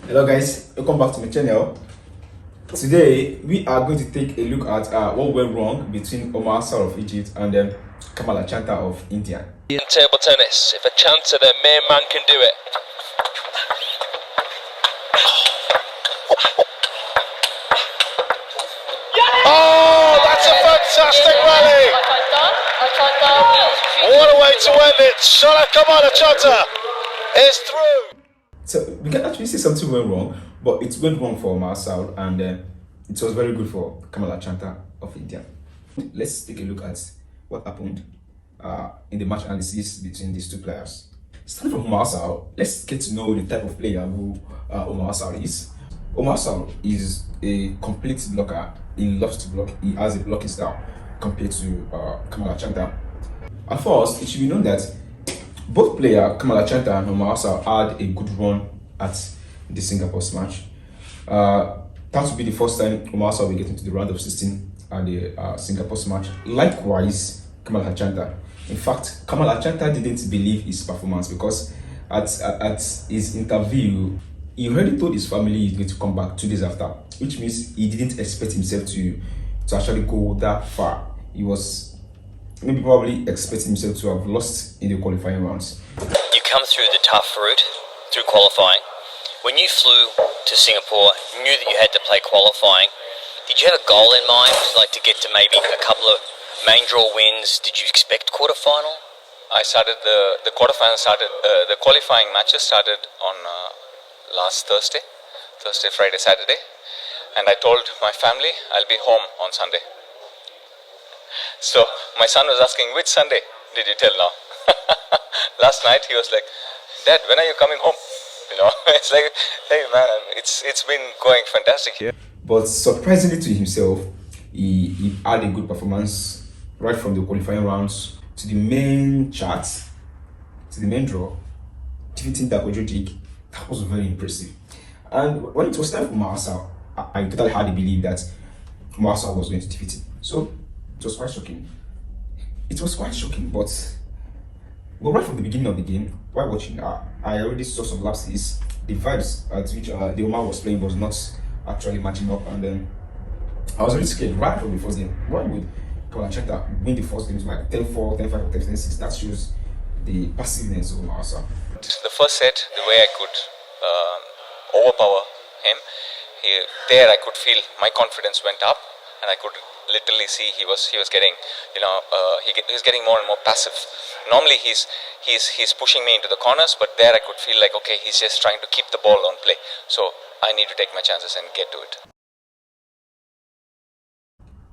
Hello guys, welcome back to my channel. Today we are going to take a look at what went wrong between Omar Assar of Egypt and Kamal Achanta of India. In table tennis, if Achanta, then mere man can do it. Oh, that's a fantastic rally! What a way to end it! Salah Kamal Achanta is through! So we can actually see something went wrong, but it went wrong for Omar Assar and it was very good for Kamal Achanta of India. Let's take a look at what happened in the match analysis between these two players. Starting from Omar Assar, let's get to know the type of player who Omar Assar is. Omar Assar is a complete blocker. He loves to block. He has a blocking style compared to Kamal Achanta. And first, it should be known that both players, Kamal Achanta and Omar Assar, had a good run at the Singapore match. That would be the first time Omar Assar will get into the round of 16 at the Singapore match. Likewise, Kamal Achanta. In fact, Kamal Achanta didn't believe his performance because at his interview, he already told his family he's going to come back 2 days after, which means he didn't expect himself to actually go that far. He was maybe probably expecting himself to have lost in the qualifying rounds. You come through the tough route, through qualifying. When you flew to Singapore, you knew that you had to play qualifying. Did you have a goal in mind, like to get to maybe a couple of main draw wins? Did you expect quarterfinal? I started the quarterfinal started the qualifying matches started on last Thursday, Friday, Saturday, and I told my family I'll be home on Sunday. So my son was asking, which Sunday did you tell now? Last night he was like, Dad, when are you coming home? You know, it's like, hey man, it's been going fantastic here. But surprisingly to himself, he had a good performance right from the qualifying rounds to the main chart, to the main draw, defeating Dakojo. That was very impressive. And when it was time for Omar Assar, I totally had to believe that Omar Assar was going to defeat him. So it was quite shocking. It was quite shocking, but right from the beginning of the game, while watching, I already saw some lapses. The vibes at which the Omar was playing was not actually matching up, and then I was really scared right from the first game. Why would Kamal Achanta win the first game like 10-4, 10-5, or 10-6? That shows the passiveness of Omar Assar. The first set, the way I could overpower him, there I could feel my confidence went up, and I could literally see he was getting, he was getting more and more passive. Normally he's pushing me into the corners, but there I could feel like, okay, he's just trying to keep the ball on play. So I need to take my chances and get to it.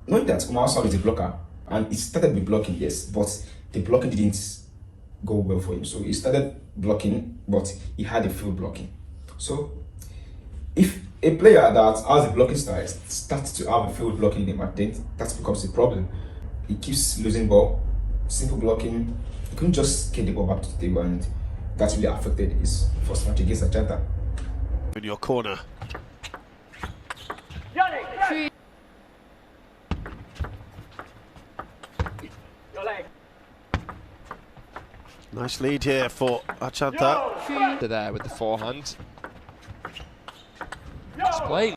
Knowing that Omar Assar is a blocker, and he started with blocking, yes, but the blocking didn't go well for him. So he started blocking, but he had a field blocking. So if a player that has a blocking style starts to have a field blocking in the match, then that becomes a problem. He keeps losing ball, simple blocking. He couldn't just get the ball back to the table, and that really affected his first match against Achanta. In your corner. Nice lead here for Achanta. They're there with the forehand. It's playing.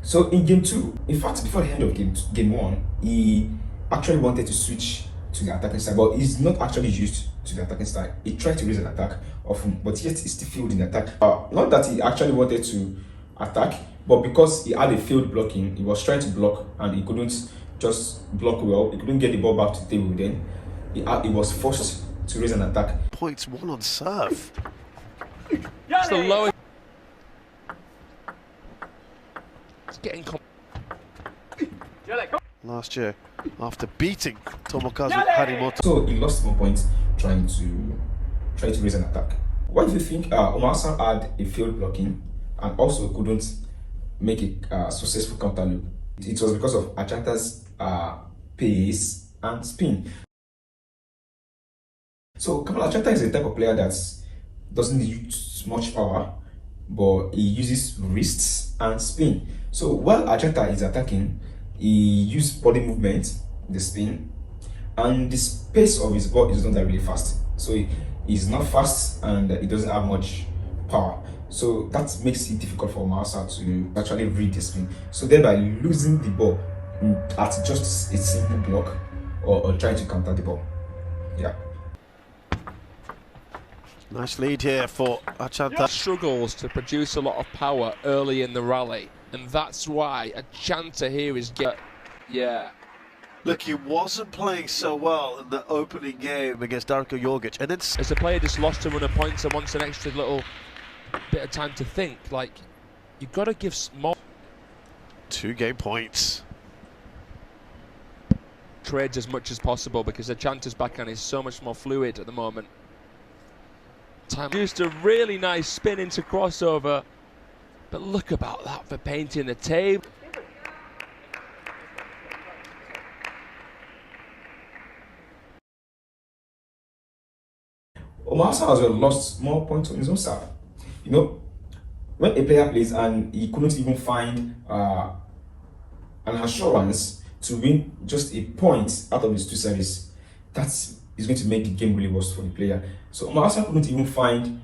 So in game 2, in fact, before the end of game 1, he actually wanted to switch to the attacking style, but he's not actually used to the attacking style. He tried to raise an attack often, but yet he still failed in attack. Not that he actually wanted to attack, but because he had a failed blocking, he was trying to block and he couldn't just block well. He couldn't get the ball back to the table. Then he was forced to raise an attack. Points 1 on serve. It's the lowest. It's getting Last year, after beating Tomokazu Harimoto. So he lost 1 point trying to raise an attack. Why do you think Omar Assar had a failed blocking and also couldn't make a successful counter loop? It was because of Achanta's pace and spin. So Kamal Achanta is a type of player that doesn't use much power, but he uses wrists and spin. So while Achanta is attacking, he uses body movement, the spin, and the pace of his ball is not that really fast. So he's not fast and he doesn't have much power. So that makes it difficult for Omar Assar to actually read the spin. So thereby losing the ball at just a simple block or trying to counter the ball. Yeah. Nice lead here for Achanta. Struggles to produce a lot of power early in the rally, and that's why Achanta here is yeah. Look, he wasn't playing so well in the opening game against Darko Jorgic, and then As a player just lost to run a point and wants an extra little bit of time to think, like, you've got to give more 2 game points. trades as much as possible, because Achanta's backhand is so much more fluid at the moment. Used a really nice spin into crossover, but look about that for painting the table. Omar Assar as well lost more points on his own side. You know, when a player plays and he couldn't even find an assurance to win just a point out of his 2 services, that is going to make the game really worse for the player. So Omar Assar couldn't even find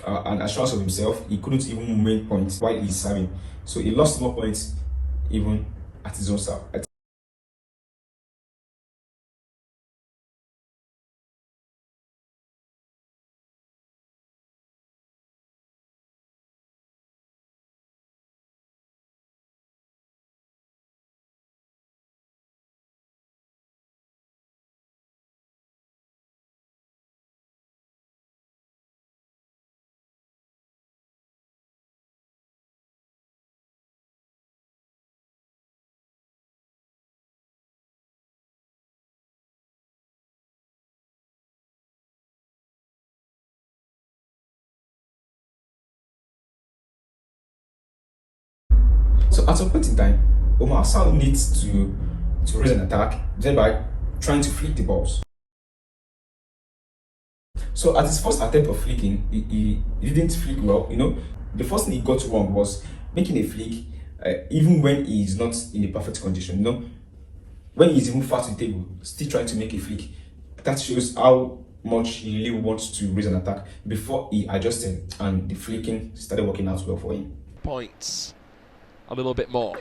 an assurance of himself. He couldn't even make points while he's serving. So he lost more points even at his own side. So at some point in time, Omar Assar needs to raise an attack, thereby trying to flick the balls. So at his first attempt of flicking, he didn't flick well. You know, the first thing he got wrong was making a flick, even when he is not in a perfect condition. You know, when he's even far to the table, still trying to make a flick. That shows how much he really wants to raise an attack before he adjusted, and the flicking started working out well for him. Points a little bit more.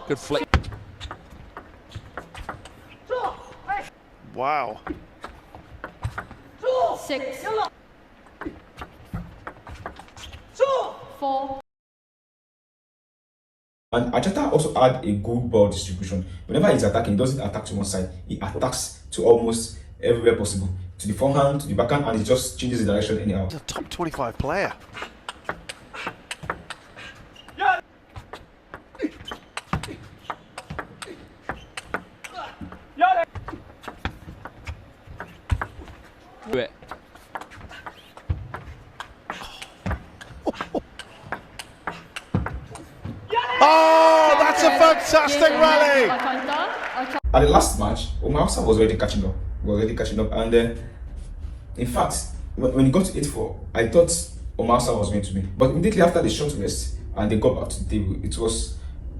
Good flick. Wow. 6 4 And Achanta also had a good ball distribution. Whenever he's attacking, he doesn't attack to one side. He attacks to almost everywhere possible. To the forehand, to the backhand, and he just changes the direction anyhow. He's a top 25 player. Do it. Oh, that's a fantastic rally! At the last match, Omar Assar was already catching up. And in fact, when he got to 8-4, I thought Omar Assar was going to win. But immediately after the short rest and they got back to the table,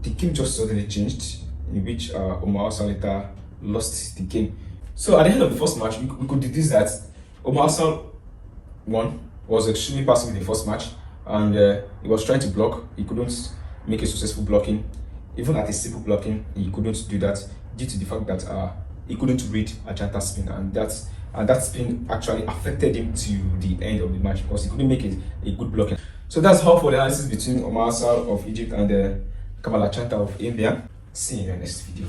the game just suddenly changed, in which Omar Assar later lost the game. So at the end of the first match, we could deduce that Omar Assar was extremely passive in the first match, and he was trying to block. He couldn't make a successful blocking. Even at a simple blocking, he couldn't do that due to the fact that he couldn't read Achanta's spin, and that spin actually affected him to the end of the match because he couldn't make a good blocking. So that's all for the analysis between Omar Assar of Egypt and Kamal Achanta of India. See you in the next video.